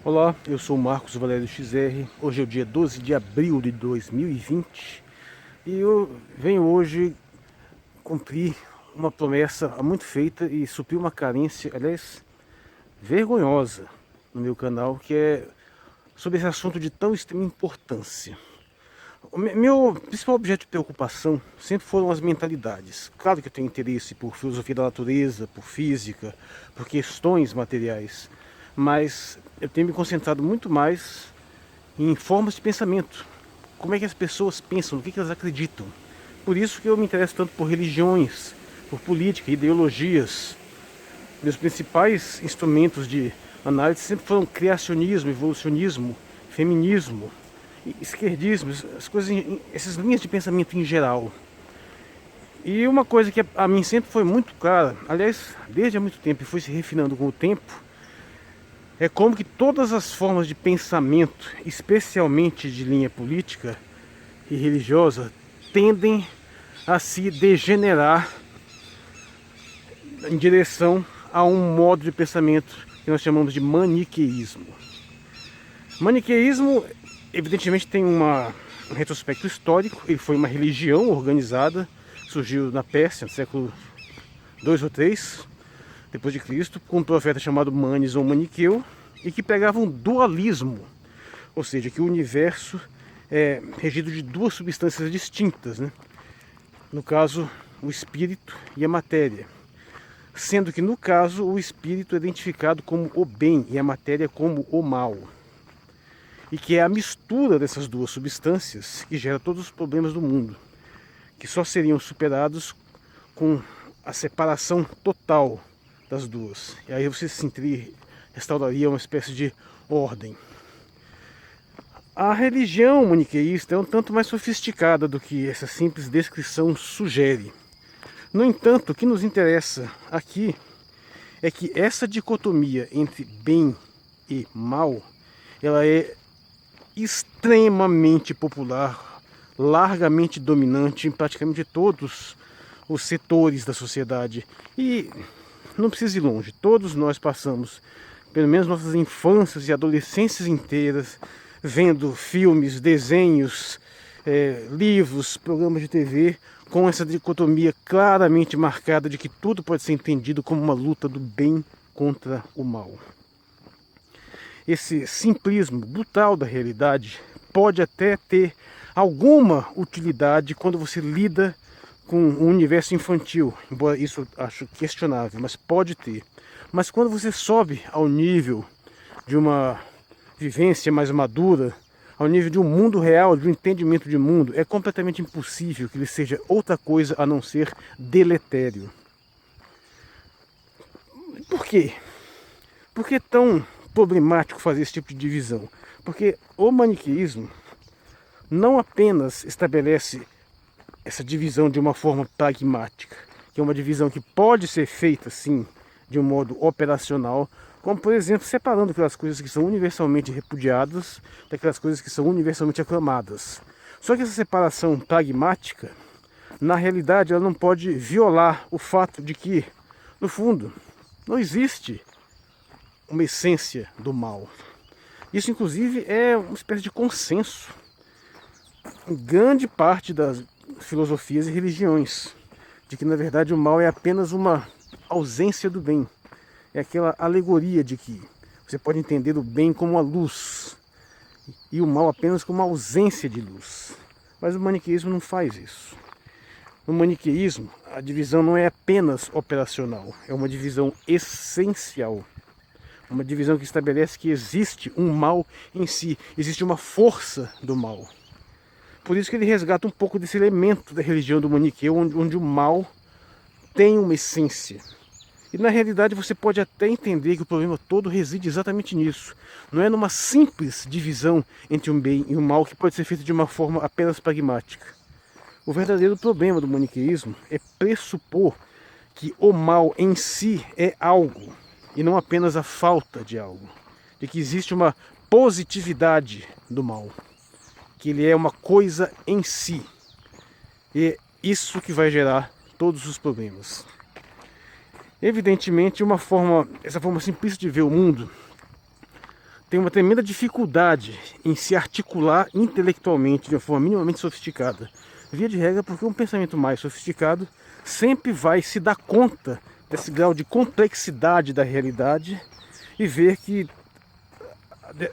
Olá, eu sou o Marcos Valério XR. Hoje é o dia 12 de abril de 2020 e eu venho hoje cumprir uma promessa há muito feita e suprir uma carência, aliás, vergonhosa no meu canal, que é sobre esse assunto de tão extrema importância. Meu principal objeto de preocupação sempre foram as mentalidades. Claro que eu tenho interesse por filosofia da natureza, por física, por questões materiais, mas eu tenho me concentrado muito mais em formas de pensamento. Como é que as pessoas pensam, no que elas acreditam. Por isso que eu me interesso tanto por religiões, por política, ideologias. Meus principais instrumentos de análise sempre foram criacionismo, evolucionismo, feminismo, esquerdismo, as coisas, essas linhas de pensamento em geral. E uma coisa que a mim sempre foi muito clara, aliás, desde há muito tempo e foi se refinando com o tempo, é como que todas as formas de pensamento, especialmente de linha política e religiosa, tendem a se degenerar em direção a um modo de pensamento que nós chamamos de maniqueísmo. Maniqueísmo, evidentemente, tem um retrospecto histórico. Ele foi uma religião organizada, surgiu na Pérsia, no século 2 ou 3 depois de Cristo, com um profeta chamado Manes ou Maniqueu, e que pregava um dualismo, ou seja, que o universo é regido de duas substâncias distintas, né? No caso, o espírito e a matéria, sendo que no caso o espírito é identificado como o bem e a matéria como o mal, e que é a mistura dessas duas substâncias que gera todos os problemas do mundo, que só seriam superados com a separação total das duas. E aí você restauraria uma espécie de ordem. A religião maniqueísta é um tanto mais sofisticada do que essa simples descrição sugere. No entanto, o que nos interessa aqui é que essa dicotomia entre bem e mal, ela é extremamente popular, largamente dominante em praticamente todos os setores da sociedade. E não precisa ir longe, todos nós passamos, pelo menos nossas infâncias e adolescências inteiras, vendo filmes, desenhos, livros, programas de TV, com essa dicotomia claramente marcada de que tudo pode ser entendido como uma luta do bem contra o mal. Esse simplismo brutal da realidade pode até ter alguma utilidade quando você lida com um universo infantil, embora isso acho questionável, mas pode ter. Mas quando você sobe ao nível de uma vivência mais madura, ao nível de um mundo real, de um entendimento de mundo, é completamente impossível que ele seja outra coisa a não ser deletério. Por quê? Por que é tão problemático fazer esse tipo de divisão? Porque o maniqueísmo não apenas estabelece essa divisão de uma forma pragmática, que é uma divisão que pode ser feita, sim, de um modo operacional, como, por exemplo, separando aquelas coisas que são universalmente repudiadas daquelas coisas que são universalmente aclamadas. Só que essa separação pragmática, na realidade, ela não pode violar o fato de que, no fundo, não existe uma essência do mal. Isso, inclusive, é uma espécie de consenso em grande parte das filosofias e religiões, de que, na verdade, o mal é apenas uma ausência do bem. É aquela alegoria de que você pode entender o bem como a luz e o mal apenas como uma ausência de luz. Mas o maniqueísmo não faz isso. No maniqueísmo, a divisão não é apenas operacional, é uma divisão essencial. Uma divisão que estabelece que existe um mal em si, existe uma força do mal. Por isso que ele resgata um pouco desse elemento da religião do maniqueu, onde o mal tem uma essência. E na realidade você pode até entender que o problema todo reside exatamente nisso. Não é numa simples divisão entre o bem e o mal que pode ser feita de uma forma apenas pragmática. O verdadeiro problema do maniqueísmo é pressupor que o mal em si é algo, e não apenas a falta de algo. De que existe uma positividade do mal. Que ele é uma coisa em si. E é isso que vai gerar todos os problemas. Evidentemente, essa forma simplista de ver o mundo tem uma tremenda dificuldade em se articular intelectualmente de uma forma minimamente sofisticada. Via de regra, porque um pensamento mais sofisticado sempre vai se dar conta desse grau de complexidade da realidade e ver que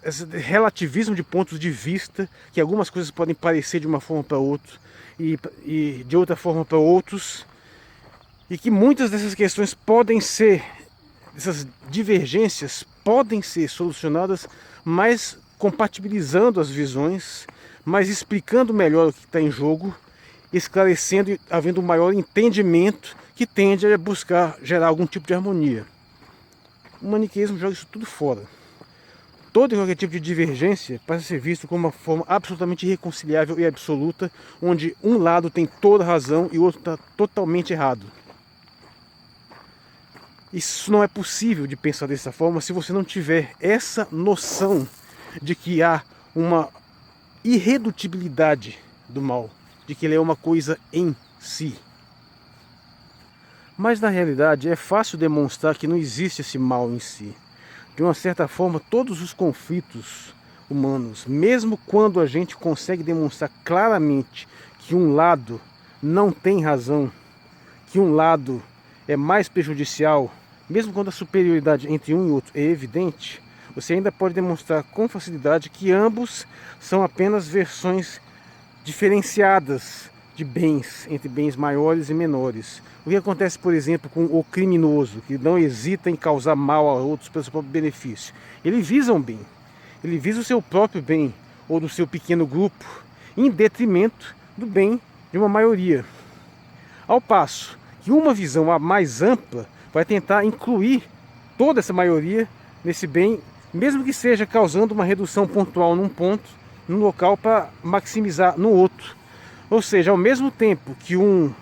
esse relativismo de pontos de vista, que algumas coisas podem parecer de uma forma para outra e de outra forma para outros, e que muitas dessas questões podem ser, essas divergências podem ser solucionadas, mas compatibilizando as visões, mas explicando melhor o que está em jogo, esclarecendo e havendo um maior entendimento que tende a buscar gerar algum tipo de harmonia. O maniqueísmo joga isso tudo fora. Todo e qualquer tipo de divergência passa a ser visto como uma forma absolutamente irreconciliável e absoluta, onde um lado tem toda a razão e o outro está totalmente errado. Isso não é possível de pensar dessa forma se você não tiver essa noção de que há uma irredutibilidade do mal, de que ele é uma coisa em si. Mas na realidade é fácil demonstrar que não existe esse mal em si. De uma certa forma, todos os conflitos humanos, mesmo quando a gente consegue demonstrar claramente que um lado não tem razão, que um lado é mais prejudicial, mesmo quando a superioridade entre um e outro é evidente, você ainda pode demonstrar com facilidade que ambos são apenas versões diferenciadas de bens, entre bens maiores e menores. O que acontece, por exemplo, com o criminoso, que não hesita em causar mal a outros pelo seu próprio benefício? Ele visa um bem, ele visa o seu próprio bem, ou do seu pequeno grupo, em detrimento do bem de uma maioria. Ao passo que uma visão mais ampla vai tentar incluir toda essa maioria nesse bem, mesmo que seja causando uma redução pontual num ponto, num local, para maximizar no outro. Ou seja, ao mesmo tempo que um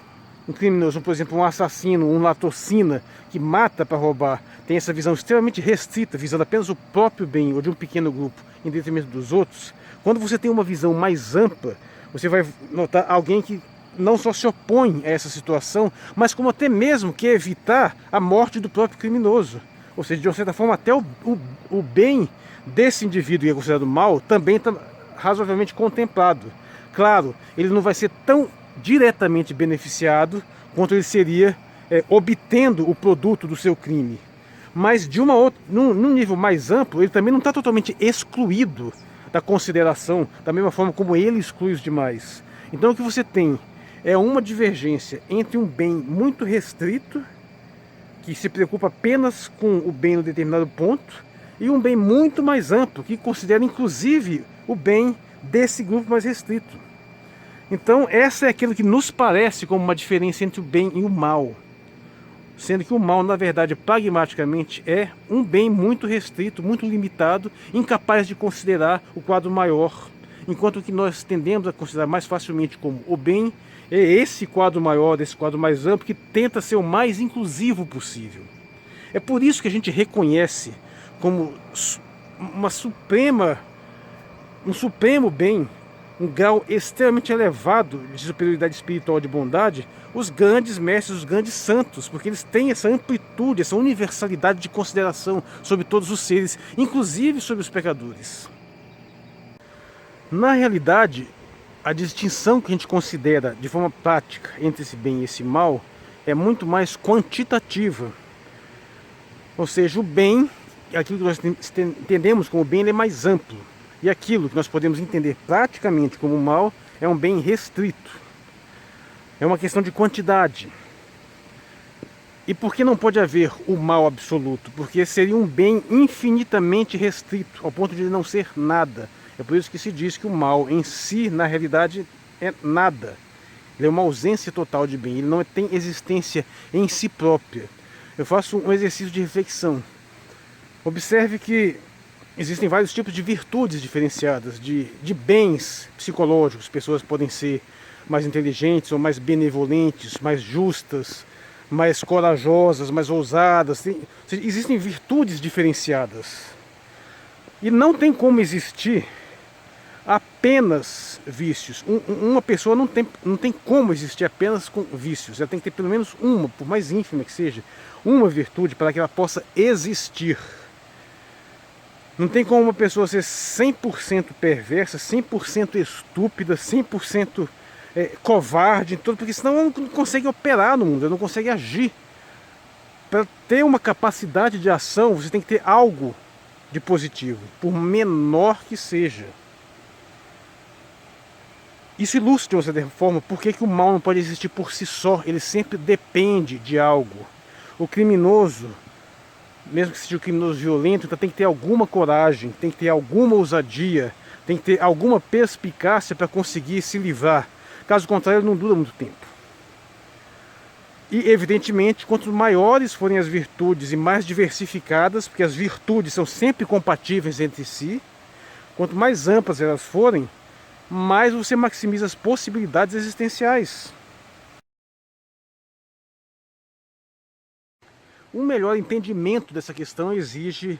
criminoso, por exemplo, um assassino, um latrocina que mata para roubar, tem essa visão extremamente restrita, visando apenas o próprio bem ou de um pequeno grupo em detrimento dos outros, quando você tem uma visão mais ampla, você vai notar alguém que não só se opõe a essa situação, mas como até mesmo quer evitar a morte do próprio criminoso. Ou seja, de uma certa forma, até o bem desse indivíduo que é considerado mal também está razoavelmente contemplado. Claro, ele não vai ser tão diretamente beneficiado quanto ele seria obtendo o produto do seu crime. Mas de num nível mais amplo, ele também não está totalmente excluído da consideração, da mesma forma como ele exclui os demais. Então o que você tem é uma divergência entre um bem muito restrito, que se preocupa apenas com o bem no determinado ponto, e um bem muito mais amplo, que considera inclusive o bem desse grupo mais restrito. Então essa é aquilo que nos parece como uma diferença entre o bem e o mal, sendo que o mal, na verdade, pragmaticamente é um bem muito restrito, muito limitado, incapaz de considerar o quadro maior, enquanto que nós tendemos a considerar mais facilmente como o bem é esse quadro maior, esse quadro mais amplo, que tenta ser o mais inclusivo possível. É por isso que a gente reconhece como um supremo bem, um grau extremamente elevado de superioridade espiritual, de bondade, os grandes mestres, os grandes santos, porque eles têm essa amplitude, essa universalidade de consideração sobre todos os seres, inclusive sobre os pecadores. Na realidade, a distinção que a gente considera de forma prática entre esse bem e esse mal é muito mais quantitativa. Ou seja, o bem, aquilo que nós entendemos como bem, ele é mais amplo. E aquilo que nós podemos entender praticamente como mal é um bem restrito. É uma questão de quantidade. E por que não pode haver o mal absoluto? Porque seria um bem infinitamente restrito, ao ponto de ele não ser nada. É por isso que se diz que o mal em si, na realidade, é nada. Ele é uma ausência total de bem. Ele não tem existência em si própria. Eu faço um exercício de reflexão. Observe que existem vários tipos de virtudes diferenciadas, de bens psicológicos. Pessoas podem ser mais inteligentes ou mais benevolentes, mais justas, mais corajosas, mais ousadas. Existem virtudes diferenciadas. E não tem como existir apenas vícios. Uma pessoa não tem como existir apenas com vícios. Ela tem que ter pelo menos uma, por mais ínfima que seja, uma virtude para que ela possa existir. Não tem como uma pessoa ser 100% perversa, 100% estúpida, 100% covarde, tudo, porque senão ela não consegue operar no mundo, ela não consegue agir. Para ter uma capacidade de ação, você tem que ter algo de positivo, por menor que seja. Isso ilustra, de uma certa forma, por que o mal não pode existir por si só. Ele sempre depende de algo. O criminoso, mesmo que seja um criminoso violento, então tem que ter alguma coragem, tem que ter alguma ousadia, tem que ter alguma perspicácia para conseguir se livrar. Caso contrário, ele não dura muito tempo. E, evidentemente, quanto maiores forem as virtudes e mais diversificadas, porque as virtudes são sempre compatíveis entre si, quanto mais amplas elas forem, mais você maximiza as possibilidades existenciais. Um melhor entendimento dessa questão exige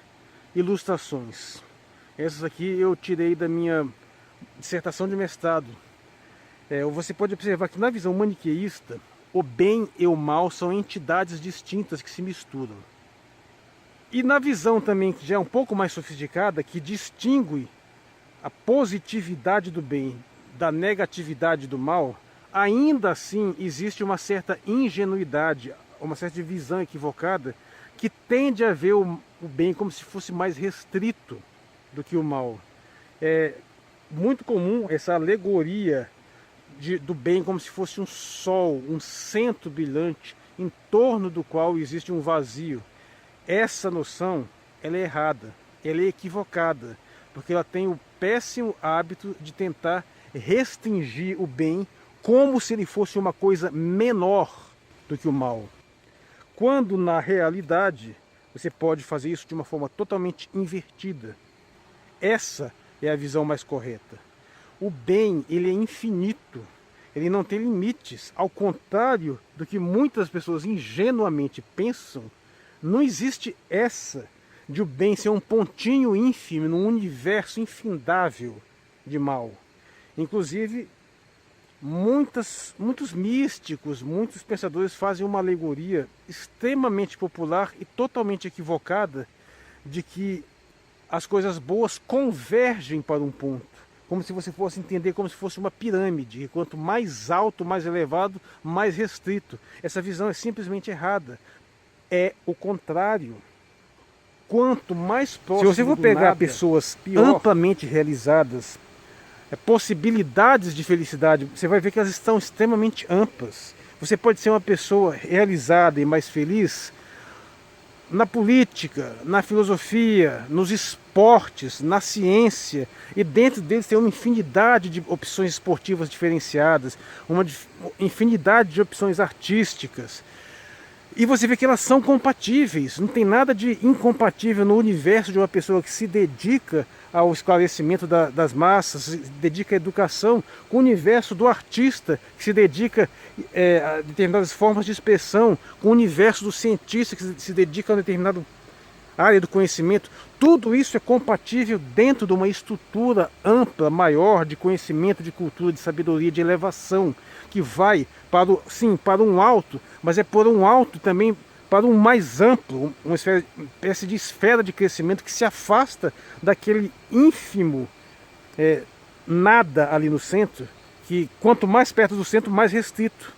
ilustrações. Essas aqui eu tirei da minha dissertação de mestrado. Você pode observar que na visão maniqueísta, o bem e o mal são entidades distintas que se misturam. E na visão também, que já é um pouco mais sofisticada, que distingue a positividade do bem da negatividade do mal, ainda assim existe uma certa ingenuidade, uma certa visão equivocada, que tende a ver o bem como se fosse mais restrito do que o mal. É muito comum essa alegoria do bem como se fosse um sol, um centro brilhante, em torno do qual existe um vazio. Essa noção, ela é errada, ela é equivocada, porque ela tem o péssimo hábito de tentar restringir o bem como se ele fosse uma coisa menor do que o mal. Quando na realidade você pode fazer isso de uma forma totalmente invertida. Essa é a visão mais correta. O bem, ele é infinito, ele não tem limites. Ao contrário do que muitas pessoas ingenuamente pensam, não existe essa de o bem ser um pontinho ínfimo num universo infindável de mal. Inclusive, muitos místicos, muitos pensadores fazem uma alegoria extremamente popular e totalmente equivocada de que as coisas boas convergem para um ponto, como se você fosse entender como se fosse uma pirâmide, e quanto mais alto, mais elevado, mais restrito. Essa visão é simplesmente errada. É o contrário. Quanto mais próximo, se você for pegar nada, pessoas amplamente realizadas, possibilidades de felicidade, você vai ver que elas estão extremamente amplas. Você pode ser uma pessoa realizada e mais feliz na política, na filosofia, nos esportes, na ciência, e dentro deles tem uma infinidade de opções esportivas diferenciadas, uma infinidade de opções artísticas. E você vê que elas são compatíveis, não tem nada de incompatível no universo de uma pessoa que se dedica ao esclarecimento das massas, se dedica à educação, com o universo do artista, que se dedica a determinadas formas de expressão, com o universo do cientista, que se dedica a uma determinada área do conhecimento. Tudo isso é compatível dentro de uma estrutura ampla, maior, de conhecimento, de cultura, de sabedoria, de elevação, que vai para um alto, mas é por um alto também para um mais amplo, uma espécie de esfera de crescimento que se afasta daquele ínfimo nada ali no centro, que quanto mais perto do centro, mais restrito.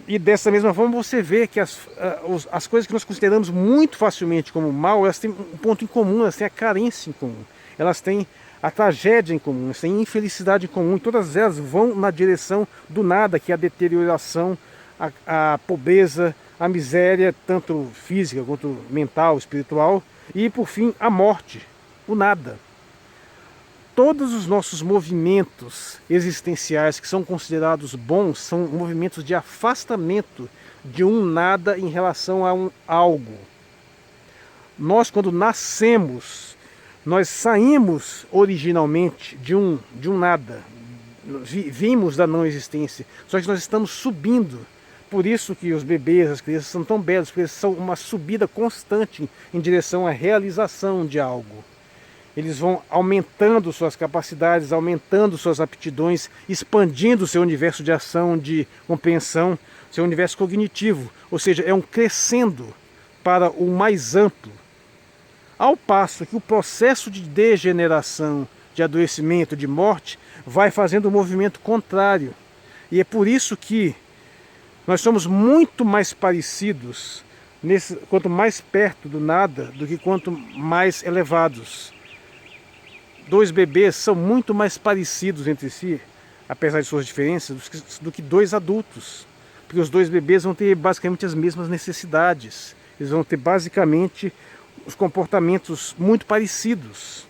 E dessa mesma forma você vê que as coisas que nós consideramos muito facilmente como mal, elas têm um ponto em comum, elas têm a carência em comum, elas têm a tragédia em comum, elas têm a infelicidade em comum, e todas elas vão na direção do nada, que é a deterioração, a pobreza, a miséria, tanto física quanto mental, espiritual, e por fim a morte, o nada. Todos os nossos movimentos existenciais que são considerados bons são movimentos de afastamento de um nada em relação a um algo. Nós, quando nascemos, nós saímos originalmente de um nada, vimos da não existência, só que nós estamos subindo. Por isso que os bebês, as crianças são tão belos, porque eles são uma subida constante em direção à realização de algo. Eles vão aumentando suas capacidades, aumentando suas aptidões, expandindo seu universo de ação, de compreensão, seu universo cognitivo. Ou seja, é um crescendo para o mais amplo. Ao passo que o processo de degeneração, de adoecimento, de morte, vai fazendo um movimento contrário. E é por isso que nós somos muito mais parecidos, quanto mais perto do nada, do que quanto mais elevados. Dois bebês são muito mais parecidos entre si, apesar de suas diferenças, do que dois adultos. Porque os dois bebês vão ter basicamente as mesmas necessidades. Eles vão ter basicamente os comportamentos muito parecidos.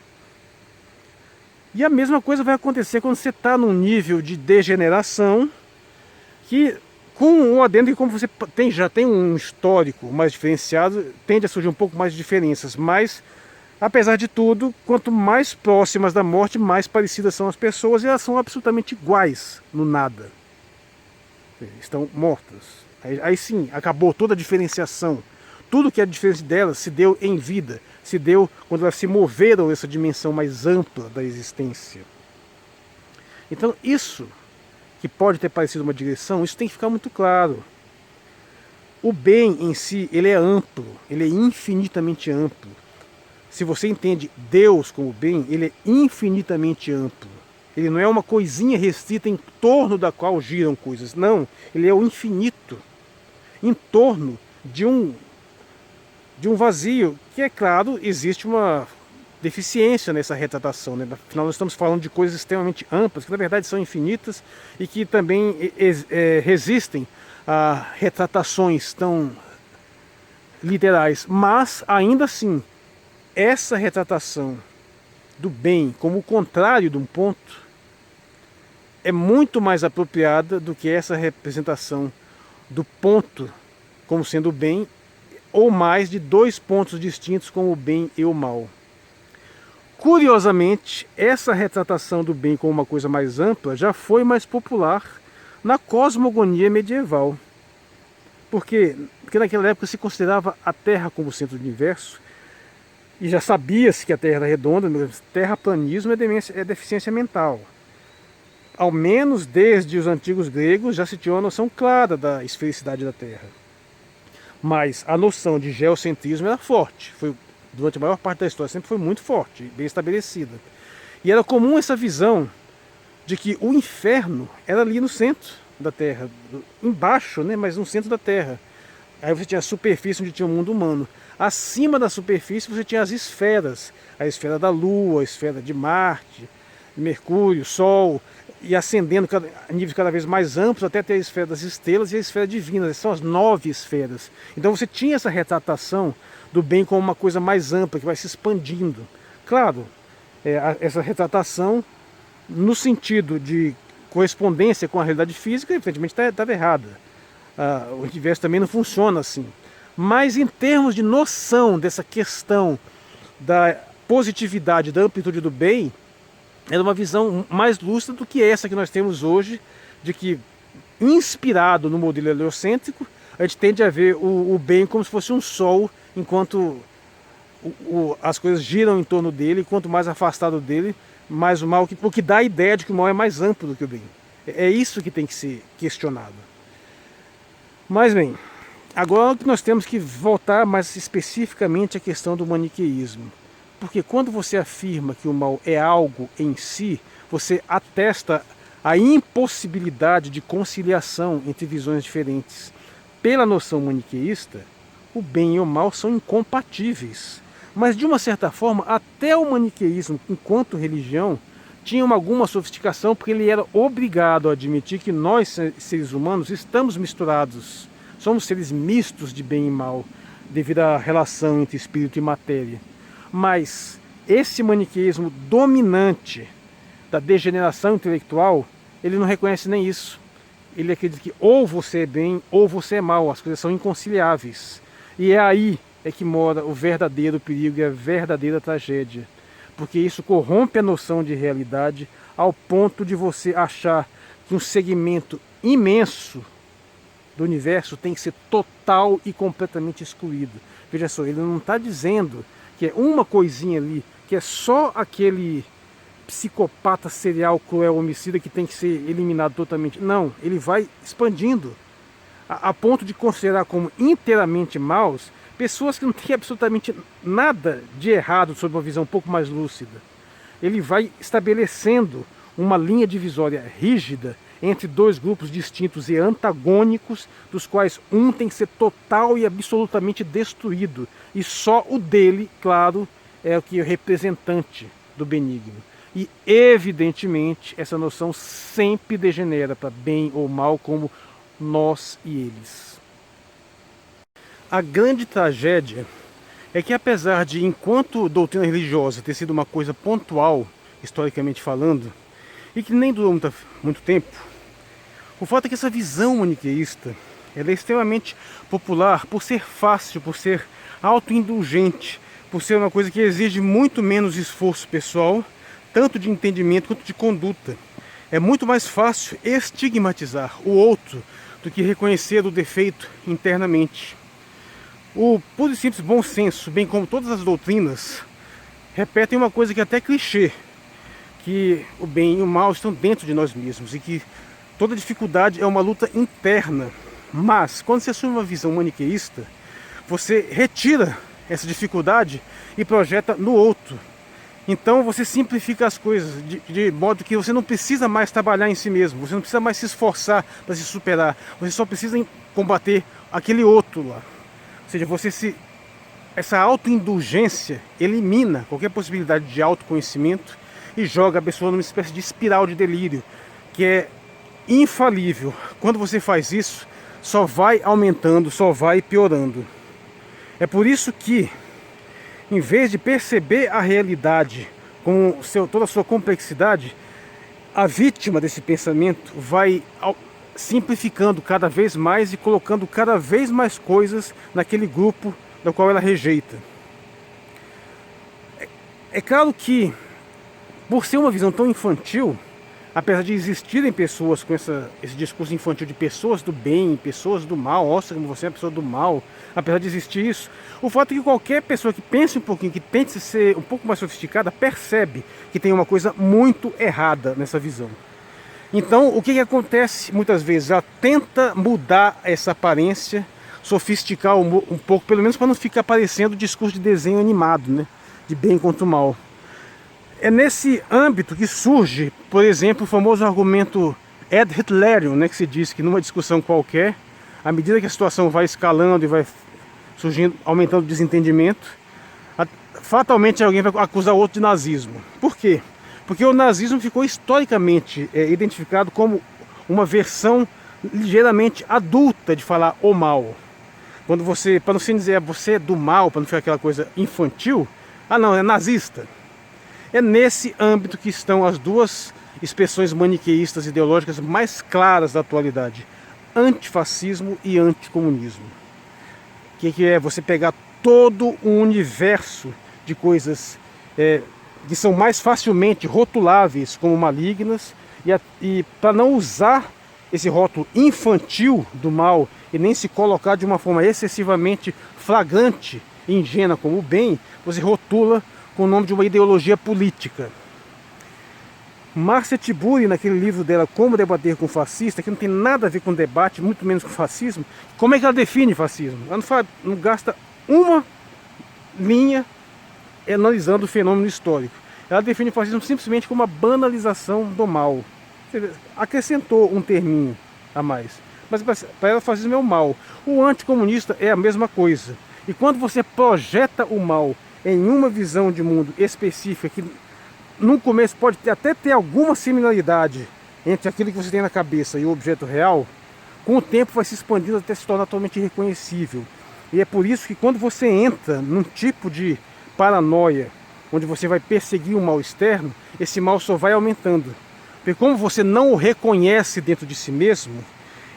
E a mesma coisa vai acontecer quando você está num nível de degeneração, que com o adendo que, como você já tem um histórico mais diferenciado, tende a surgir um pouco mais de diferenças. Mas, apesar de tudo, quanto mais próximas da morte, mais parecidas são as pessoas, e elas são absolutamente iguais no nada. Estão mortas. Aí sim, acabou toda a diferenciação. Tudo que é a diferença delas se deu em vida, se deu quando elas se moveram nessa dimensão mais ampla da existência. Então isso, que pode ter parecido uma direção, isso tem que ficar muito claro. O bem em si, ele é amplo, ele é infinitamente amplo. Se você entende Deus como bem, ele é infinitamente amplo. Ele não é uma coisinha restrita em torno da qual giram coisas. Não, ele é o infinito, em torno de um vazio, que é claro, existe uma deficiência nessa retratação, né? Afinal nós estamos falando de coisas extremamente amplas, que na verdade são infinitas e que também resistem a retratações tão literais. Mas ainda assim, essa retratação do bem como o contrário de um ponto é muito mais apropriada do que essa representação do ponto como sendo o bem, ou mais de dois pontos distintos como o bem e o mal. Curiosamente, essa retratação do bem como uma coisa mais ampla já foi mais popular na cosmogonia medieval. Porque naquela época se considerava a Terra como o centro do universo, e já sabia-se que a Terra era redonda, mas terraplanismo é deficiência mental. Ao menos desde os antigos gregos já se tinha uma noção clara da esfericidade da Terra. Mas a noção de geocentrismo era forte, durante a maior parte da história sempre foi muito forte, bem estabelecida. E era comum essa visão de que o inferno era ali no centro da Terra, embaixo, né, mas no centro da Terra. Aí você tinha a superfície onde tinha o mundo humano. Acima da superfície você tinha as esferas, a esfera da Lua, a esfera de Marte, de Mercúrio, Sol, e ascendendo a níveis cada vez mais amplos até ter a esfera das estrelas e a esfera divina. Essas são as 9 esferas. Então você tinha essa retratação do bem como uma coisa mais ampla, que vai se expandindo. Claro, essa retratação no sentido de correspondência com a realidade física, evidentemente estava errada. O universo também não funciona assim. Mas em termos de noção dessa questão da positividade, da amplitude do bem, era uma visão mais lúcida do que essa que nós temos hoje, de que, inspirado no modelo heliocêntrico, a gente tende a ver o bem como se fosse um sol, enquanto as coisas giram em torno dele, e quanto mais afastado dele, mais o mal, o que dá a ideia de que o mal é mais amplo do que o bem. É isso que tem que ser questionado. Mas bem, agora que nós temos que voltar mais especificamente à questão do maniqueísmo. Porque quando você afirma que o mal é algo em si, você atesta a impossibilidade de conciliação entre visões diferentes. Pela noção maniqueísta, o bem e o mal são incompatíveis. Mas de uma certa forma, até o maniqueísmo, enquanto religião, tinha alguma sofisticação, porque ele era obrigado a admitir que nós, seres humanos, estamos misturados. Somos seres mistos de bem e mal, devido à relação entre espírito e matéria. Mas esse maniqueísmo dominante da degeneração intelectual, ele não reconhece nem isso. Ele acredita que ou você é bem ou você é mal, as coisas são inconciliáveis. E é aí que mora o verdadeiro perigo e a verdadeira tragédia. Porque isso corrompe a noção de realidade ao ponto de você achar que um segmento imenso do universo tem que ser total e completamente excluído. Veja só, ele não está dizendo que é uma coisinha ali, que é só aquele psicopata serial, cruel, homicida que tem que ser eliminado totalmente. Não, ele vai expandindo a ponto de considerar como inteiramente maus pessoas que não têm absolutamente nada de errado sob uma visão um pouco mais lúcida. Ele vai estabelecendo uma linha divisória rígida entre dois grupos distintos e antagônicos, dos quais um tem que ser total e absolutamente destruído, e só o dele, claro, é o que é representante do benigno. E evidentemente essa noção sempre degenera para bem ou mal, como nós e eles. A grande tragédia é que, apesar de, enquanto doutrina religiosa, ter sido uma coisa pontual, historicamente falando, e que nem durou muito tempo, o fato é que essa visão maniqueísta ela é extremamente popular por ser fácil, por ser autoindulgente, por ser uma coisa que exige muito menos esforço pessoal, tanto de entendimento quanto de conduta. É muito mais fácil estigmatizar o outro do que reconhecer o defeito internamente. O puro e simples bom senso, bem como todas as doutrinas, repetem uma coisa que é até clichê, que o bem e o mal estão dentro de nós mesmos e que toda dificuldade é uma luta interna. Mas, quando você assume uma visão maniqueísta, você retira essa dificuldade e projeta no outro. Então você simplifica as coisas de modo que você não precisa mais trabalhar em si mesmo, você não precisa mais se esforçar para se superar, você só precisa combater aquele outro lá. Ou seja, essa autoindulgência elimina qualquer possibilidade de autoconhecimento e joga a pessoa numa espécie de espiral de delírio, que é infalível. Quando você faz isso, só vai aumentando, só vai piorando. É por isso que, em vez de perceber a realidade com toda a sua complexidade, a vítima desse pensamento vai simplificando cada vez mais e colocando cada vez mais coisas naquele grupo do qual ela rejeita. É claro que, por ser uma visão tão infantil, apesar de existirem pessoas com esse discurso infantil de pessoas do bem, pessoas do mal, nossa, como você é uma pessoa do mal, apesar de existir isso, o fato é que qualquer pessoa que pense um pouquinho, que tente ser um pouco mais sofisticada, percebe que tem uma coisa muito errada nessa visão. Então, o que acontece muitas vezes? Ela tenta mudar essa aparência, sofisticar um pouco, pelo menos para não ficar parecendo discurso de desenho animado, né? De bem contra o mal. É nesse âmbito que surge, por exemplo, o famoso argumento ad Hitlerium, né, que se diz que numa discussão qualquer, à medida que a situação vai escalando e vai surgindo, aumentando o desentendimento, fatalmente alguém vai acusar o outro de nazismo. Por quê? Porque o nazismo ficou historicamente identificado como uma versão ligeiramente adulta de falar o mal. Quando você, para não se dizer você é do mal, para não ficar aquela coisa infantil, não, é nazista. É nesse âmbito que estão as duas expressões maniqueístas ideológicas mais claras da atualidade: antifascismo e anticomunismo. Que é você pegar todo um universo de coisas que são mais facilmente rotuláveis como malignas e para não usar esse rótulo infantil do mal e nem se colocar de uma forma excessivamente flagrante e ingênua como o bem, você rotula com o nome de uma ideologia política. Márcia Tiburi, naquele livro dela, Como Debater com o Fascista, que não tem nada a ver com debate, muito menos com fascismo, como é que ela define fascismo? Ela não gasta uma linha analisando o fenômeno histórico. Ela define o fascismo simplesmente como uma banalização do mal. Acrescentou um terminho a mais. Mas para ela o fascismo é o mal. O anticomunista é a mesma coisa. E quando você projeta o mal em uma visão de mundo específica, que no começo pode até ter alguma similaridade entre aquilo que você tem na cabeça e o objeto real, com o tempo vai se expandindo até se tornar totalmente irreconhecível. E é por isso que quando você entra num tipo de paranoia, onde você vai perseguir o mal externo, esse mal só vai aumentando. Porque como você não o reconhece dentro de si mesmo,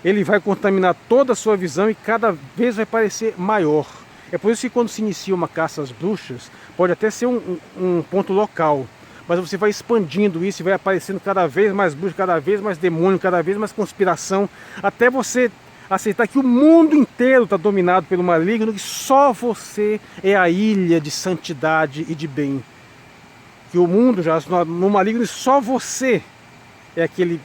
ele vai contaminar toda a sua visão e cada vez vai parecer maior. É por isso que quando se inicia uma caça às bruxas, pode até ser um ponto local, mas você vai expandindo isso e vai aparecendo cada vez mais bruxa, cada vez mais demônio, cada vez mais conspiração, até você aceitar que o mundo inteiro está dominado pelo maligno, que só você é a ilha de santidade e de bem. Que o mundo já no maligno, só você é aquele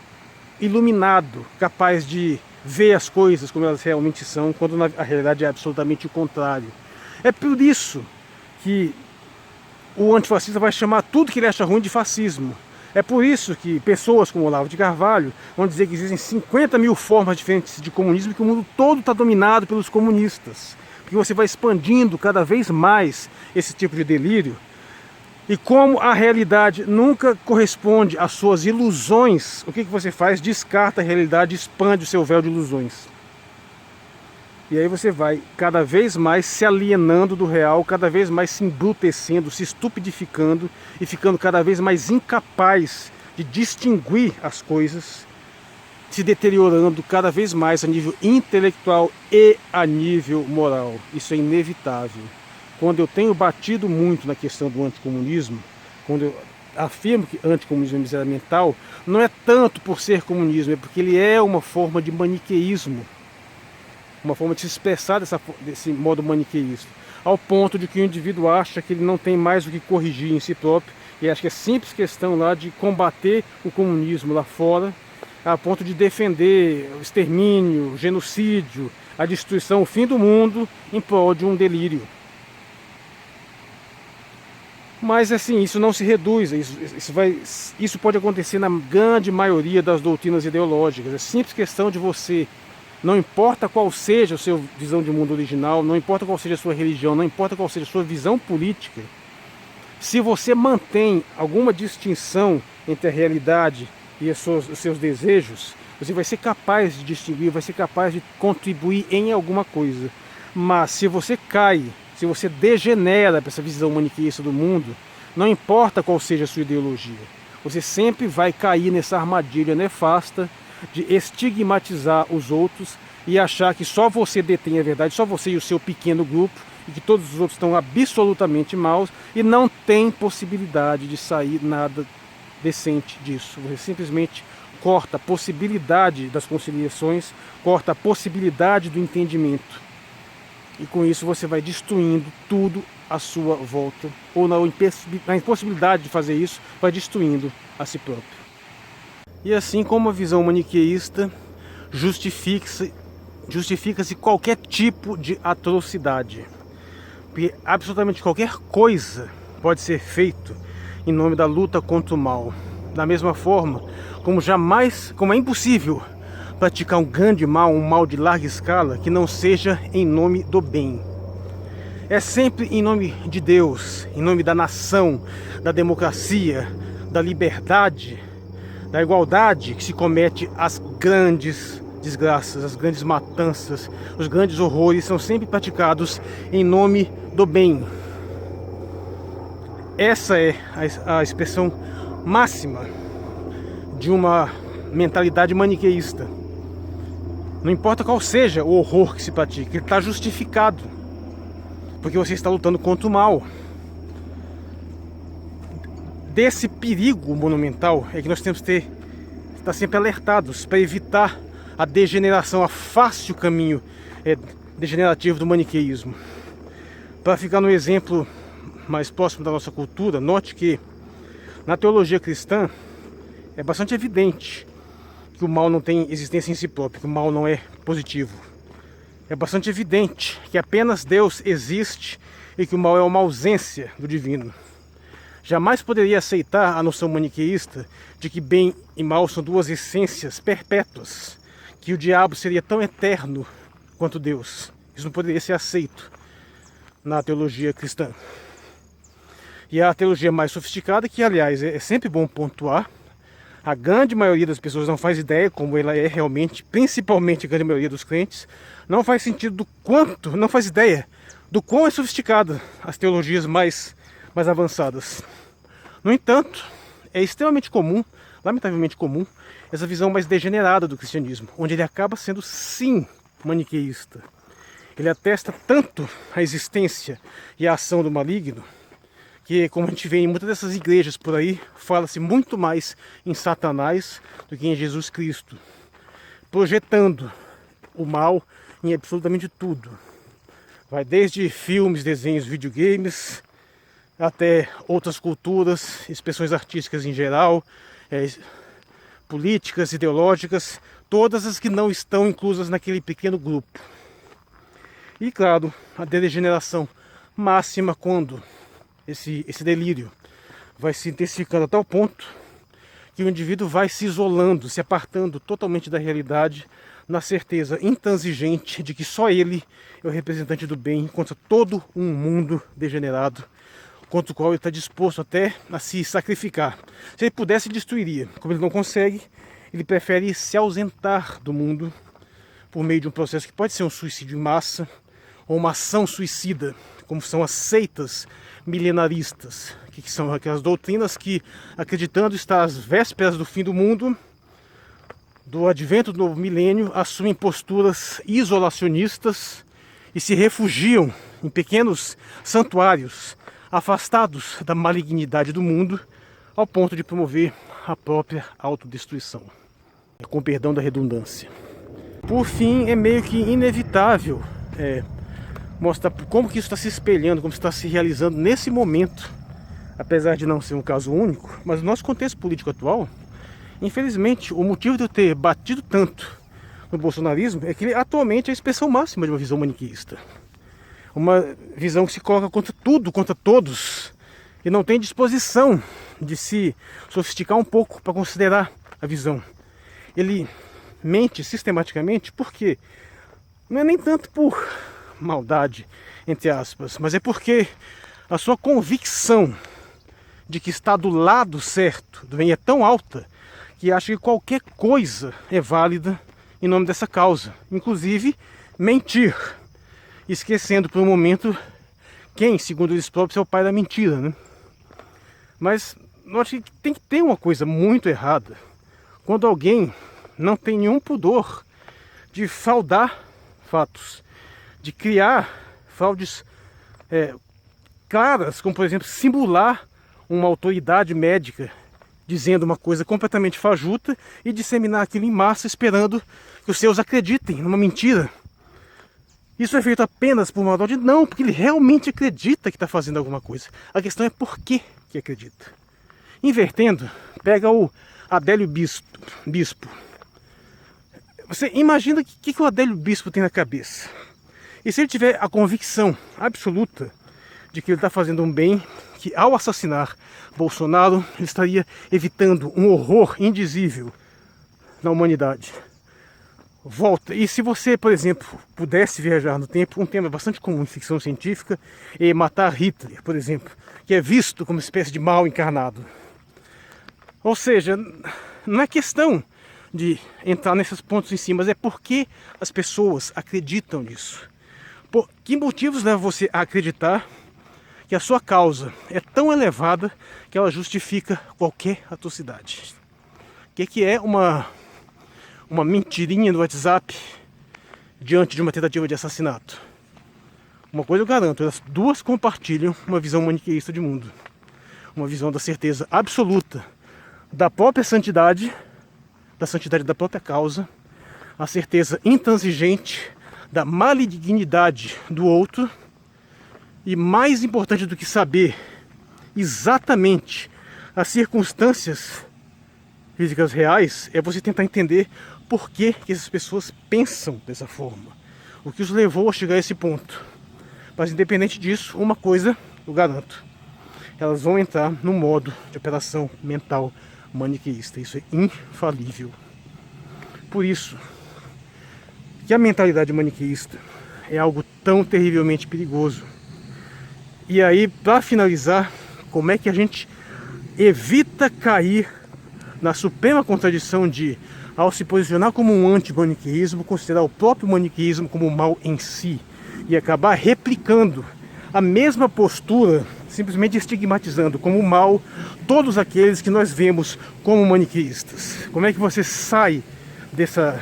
iluminado, capaz de ver as coisas como elas realmente são, quando a realidade é absolutamente o contrário. É por isso que o antifascista vai chamar tudo que ele acha ruim de fascismo. É por isso que pessoas como Olavo de Carvalho vão dizer que existem 50 mil formas diferentes de comunismo e que o mundo todo está dominado pelos comunistas. Porque você vai expandindo cada vez mais esse tipo de delírio. E como a realidade nunca corresponde às suas ilusões, o que você faz? Descarta a realidade, expande o seu véu de ilusões. E aí você vai cada vez mais se alienando do real, cada vez mais se embrutecendo, se estupidificando e ficando cada vez mais incapaz de distinguir as coisas, se deteriorando cada vez mais a nível intelectual e a nível moral. Isso é inevitável. Quando eu tenho batido muito na questão do anticomunismo, quando eu afirmo que anticomunismo é miséria mental, não é tanto por ser comunismo, é porque ele é uma forma de maniqueísmo. Uma forma de se expressar desse modo maniqueísta, ao ponto de que o indivíduo acha que ele não tem mais o que corrigir em si próprio, e acha que é simples questão lá de combater o comunismo lá fora, a ponto de defender o extermínio, o genocídio, a destruição, o fim do mundo, em prol de um delírio. Mas assim, isso não se reduz, isso pode acontecer na grande maioria das doutrinas ideológicas. É simples questão de você, não importa qual seja a sua visão de mundo original, não importa qual seja a sua religião, não importa qual seja a sua visão política, se você mantém alguma distinção entre a realidade e os seus desejos, você vai ser capaz de distinguir, vai ser capaz de contribuir em alguma coisa. Mas se você cai, se você degenera para essa visão maniqueísta do mundo, não importa qual seja a sua ideologia, você sempre vai cair nessa armadilha nefasta de estigmatizar os outros e achar que só você detém a verdade, só você e o seu pequeno grupo, e que todos os outros estão absolutamente maus e não tem possibilidade de sair nada decente disso. Você simplesmente corta a possibilidade das conciliações, corta a possibilidade do entendimento. E com isso você vai destruindo tudo à sua volta, ou na impossibilidade de fazer isso, vai destruindo a si próprio. E assim como a visão maniqueísta justifica-se qualquer tipo de atrocidade. Porque absolutamente qualquer coisa pode ser feito em nome da luta contra o mal. Da mesma forma como é impossível praticar um grande mal, um mal de larga escala, que não seja em nome do bem. É sempre em nome de Deus, em nome da nação, da democracia, da liberdade, da igualdade, que se comete as grandes desgraças, as grandes matanças, os grandes horrores são sempre praticados em nome do bem. Essa é a expressão máxima de uma mentalidade maniqueísta. Não importa qual seja o horror que se pratica, ele está justificado, porque você está lutando contra o mal. Desse perigo monumental é que nós temos que estar sempre alertados para evitar a degeneração, a fácil caminho degenerativo do maniqueísmo. Para ficar no exemplo mais próximo da nossa cultura, note que na teologia cristã é bastante evidente que o mal não tem existência em si próprio, que o mal não é positivo. É bastante evidente que apenas Deus existe e que o mal é uma ausência do divino. Jamais poderia aceitar a noção maniqueísta de que bem e mal são duas essências perpétuas, que o diabo seria tão eterno quanto Deus. Isso não poderia ser aceito na teologia cristã. E a teologia mais sofisticada, que aliás é sempre bom pontuar, a grande maioria das pessoas não faz ideia como ela é realmente, principalmente a grande maioria dos crentes, não faz sentido do quanto, não faz ideia do quão é sofisticada as teologias mais avançadas. No entanto, é extremamente comum, lamentavelmente comum, essa visão mais degenerada do cristianismo, onde ele acaba sendo sim maniqueísta. Ele atesta tanto a existência e a ação do maligno, que, como a gente vê em muitas dessas igrejas por aí, fala-se muito mais em Satanás do que em Jesus Cristo, projetando o mal em absolutamente tudo. Vai desde filmes, desenhos, videogames, até outras culturas, expressões artísticas em geral, políticas, ideológicas, todas as que não estão inclusas naquele pequeno grupo. E claro, a degeneração máxima quando esse delírio vai se intensificando a tal ponto que o indivíduo vai se isolando, se apartando totalmente da realidade, na certeza intransigente de que só ele é o representante do bem contra todo um mundo degenerado, contra o qual ele está disposto até a se sacrificar. Se ele pudesse, destruiria. Como ele não consegue, ele prefere se ausentar do mundo por meio de um processo que pode ser um suicídio em massa ou uma ação suicida, como são as seitas milenaristas, que são aquelas doutrinas que, acreditando estar às vésperas do fim do mundo, do advento do novo milênio, assumem posturas isolacionistas e se refugiam em pequenos santuários afastados da malignidade do mundo, ao ponto de promover a própria autodestruição, com perdão da redundância. Por fim, é meio que inevitável mostrar como que isso está se espelhando, como está se realizando nesse momento, apesar de não ser um caso único, mas no nosso contexto político atual, infelizmente, o motivo de eu ter batido tanto no bolsonarismo é que ele atualmente é a expressão máxima de uma visão maniqueísta. Uma visão que se coloca contra tudo, contra todos, e não tem disposição de se sofisticar um pouco para considerar a visão. Ele mente sistematicamente porque não é nem tanto por maldade, entre aspas, mas é porque a sua convicção de que está do lado certo do bem é tão alta que acha que qualquer coisa é válida em nome dessa causa, inclusive mentir, esquecendo por um momento quem, segundo eles próprios, é o pai da mentira, né? Mas eu acho que tem que ter uma coisa muito errada quando alguém não tem nenhum pudor de fraudar fatos, de criar fraudes claras, como por exemplo simular uma autoridade médica dizendo uma coisa completamente fajuta e disseminar aquilo em massa esperando que os seus acreditem numa mentira. Isso é feito apenas por maldade? Não, porque ele realmente acredita que está fazendo alguma coisa. A questão é por que acredita. Invertendo, pega o Adélio Bispo. Você imagina o que o Adélio Bispo tem na cabeça. E se ele tiver a convicção absoluta de que ele está fazendo um bem, que ao assassinar Bolsonaro, ele estaria evitando um horror indizível na humanidade. Volta. E se você, por exemplo, pudesse viajar no tempo, um tema bastante comum em ficção científica é matar Hitler, por exemplo, que é visto como uma espécie de mal encarnado. Ou seja, não é questão de entrar nesses pontos em si, mas é porque as pessoas acreditam nisso. Por que motivos levam você a acreditar que a sua causa é tão elevada que ela justifica qualquer atrocidade? O que é uma mentirinha no WhatsApp diante de uma tentativa de assassinato? Uma coisa eu garanto, elas duas compartilham uma visão maniqueísta de mundo. Uma visão da certeza absoluta da própria santidade, da santidade da própria causa, a certeza intransigente da malignidade do outro, e mais importante do que saber exatamente as circunstâncias físicas reais, é você tentar entender por que essas pessoas pensam dessa forma, o que os levou a chegar a esse ponto. Mas independente disso, uma coisa eu garanto, elas vão entrar no modo de operação mental maniqueísta. Isso é infalível. Por isso que a mentalidade maniqueísta é algo tão terrivelmente perigoso. E aí, para finalizar, como é que a gente evita cair na suprema contradição de, ao se posicionar como um anti-maniqueísmo, considerar o próprio maniqueísmo como mal em si e acabar replicando a mesma postura, simplesmente estigmatizando como mal todos aqueles que nós vemos como maniqueístas? Como é que você sai dessa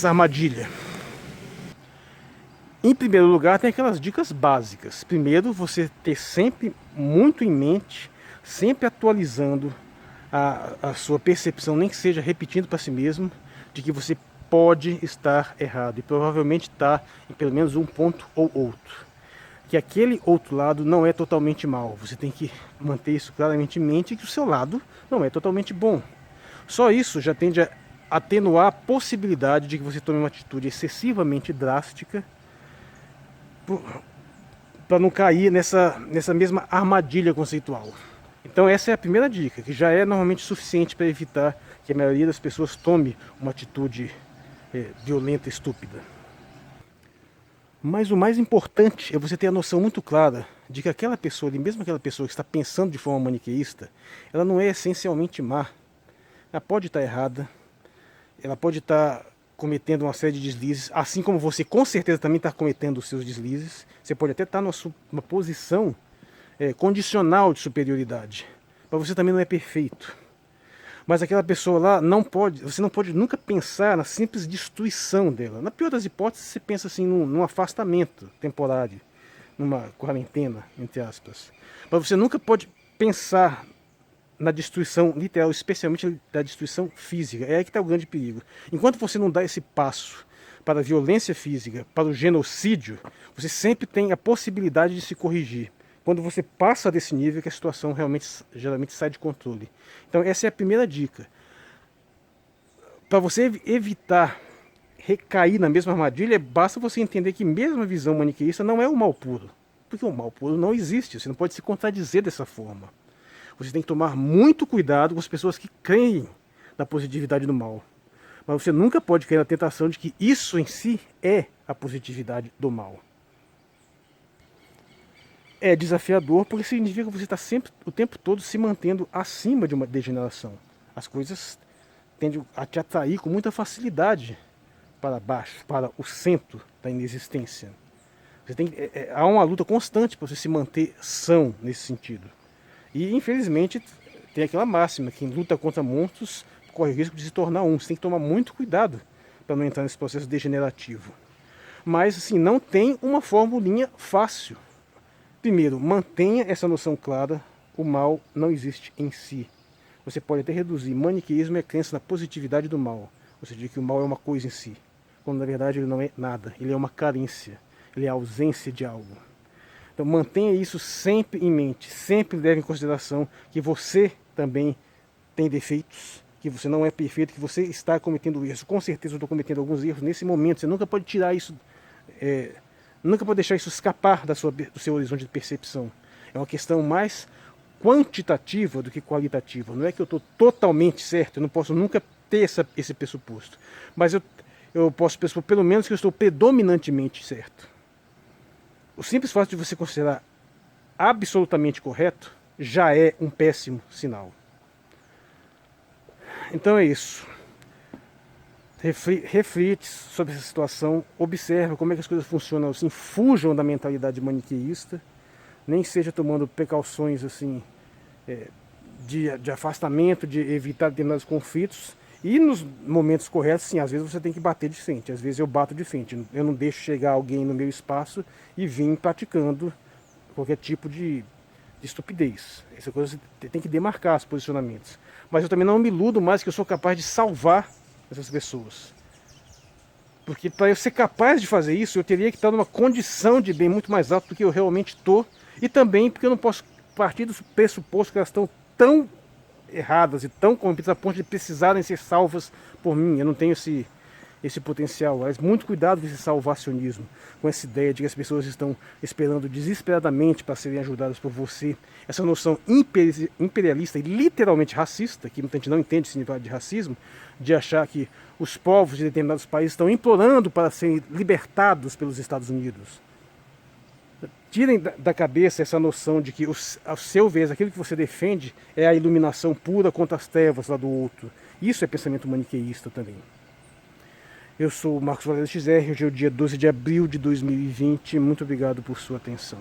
armadilha? Em primeiro lugar, tem aquelas dicas básicas. Primeiro, você ter sempre muito em mente, sempre atualizando a sua percepção, nem que seja repetindo para si mesmo, de que você pode estar errado e provavelmente está em pelo menos um ponto ou outro. Que aquele outro lado não é totalmente mal. Você tem que manter isso claramente em mente, que o seu lado não é totalmente bom. Só isso já tende a atenuar a possibilidade de que você tome uma atitude excessivamente drástica para não cair nessa mesma armadilha conceitual. Então essa é a primeira dica, que já é normalmente suficiente para evitar que a maioria das pessoas tome uma atitude violenta e estúpida. Mas o mais importante é você ter a noção muito clara de que aquela pessoa, mesmo aquela pessoa que está pensando de forma maniqueísta, ela não é essencialmente má. Ela pode estar errada, ela pode estar cometendo uma série de deslizes, assim como você com certeza também está cometendo os seus deslizes. Você pode até estar numa posição condicional de superioridade, mas você também não é perfeito. Mas aquela pessoa lá você não pode nunca pensar na simples destruição dela. Na pior das hipóteses, você pensa assim num afastamento temporário, numa quarentena, entre aspas. Mas você nunca pode pensar na destruição literal, especialmente da destruição física. É aí que está o grande perigo. Enquanto você não dá esse passo para a violência física, para o genocídio, você sempre tem a possibilidade de se corrigir. Quando você passa desse nível, que a situação geralmente sai de controle. Então essa é a primeira dica. Para você evitar recair na mesma armadilha, basta você entender que mesmo a visão maniqueísta não é o mal puro. Porque o mal puro não existe, você não pode se contradizer dessa forma. Você tem que tomar muito cuidado com as pessoas que creem na positividade do mal. Mas você nunca pode cair na tentação de que isso em si é a positividade do mal. É desafiador porque significa que você está sempre, o tempo todo, se mantendo acima de uma degeneração. As coisas tendem a te atrair com muita facilidade para baixo, para o centro da inexistência. Há uma luta constante para você se manter são nesse sentido. E infelizmente tem aquela máxima, quem luta contra monstros corre o risco de se tornar um. Você tem que tomar muito cuidado para não entrar nesse processo degenerativo. Mas assim, não tem uma formulinha fácil. Primeiro, mantenha essa noção clara, o mal não existe em si. Você pode até reduzir, maniqueísmo é crença na positividade do mal, ou seja, que o mal é uma coisa em si, quando na verdade ele não é nada, ele é uma carência, ele é a ausência de algo. Então mantenha isso sempre em mente, sempre leve em consideração que você também tem defeitos, que você não é perfeito, que você está cometendo erros. Com certeza eu estou cometendo alguns erros nesse momento, você nunca pode tirar isso... Nunca pode deixar isso escapar do seu horizonte de percepção. É uma questão mais quantitativa do que qualitativa. Não é que eu estou totalmente certo, eu não posso nunca ter esse pressuposto. Mas eu posso pressupor pelo menos que eu estou predominantemente certo. O simples fato de você considerar absolutamente correto já é um péssimo sinal. Então é isso. Reflite sobre essa situação, observa como é que as coisas funcionam assim, fujam da mentalidade maniqueísta, nem seja tomando precauções assim, de afastamento, de evitar determinados conflitos, e nos momentos corretos, sim, às vezes você tem que bater de frente, às vezes eu bato de frente, eu não deixo chegar alguém no meu espaço e vim praticando qualquer tipo de estupidez. Essa coisa você tem que demarcar os posicionamentos, mas eu também não me iludo mais que eu sou capaz de salvar essas pessoas. Porque para eu ser capaz de fazer isso, eu teria que estar numa condição de bem muito mais alta do que eu realmente estou. E também porque eu não posso partir do pressuposto que elas estão tão erradas e tão corrompidas a ponto de precisarem ser salvas por mim. Eu não tenho esse potencial. Mas muito cuidado com esse salvacionismo, com essa ideia de que as pessoas estão esperando desesperadamente para serem ajudadas por você. Essa noção imperialista e literalmente racista, que muita gente não entende esse nível de racismo, de achar que os povos de determinados países estão implorando para serem libertados pelos Estados Unidos. Tirem da cabeça essa noção de que, ao seu ver, aquilo que você defende é a iluminação pura contra as trevas lá do outro. Isso é pensamento maniqueísta também. Eu sou o Marcos Valério XR, hoje é o dia 12 de abril de 2020. Muito obrigado por sua atenção.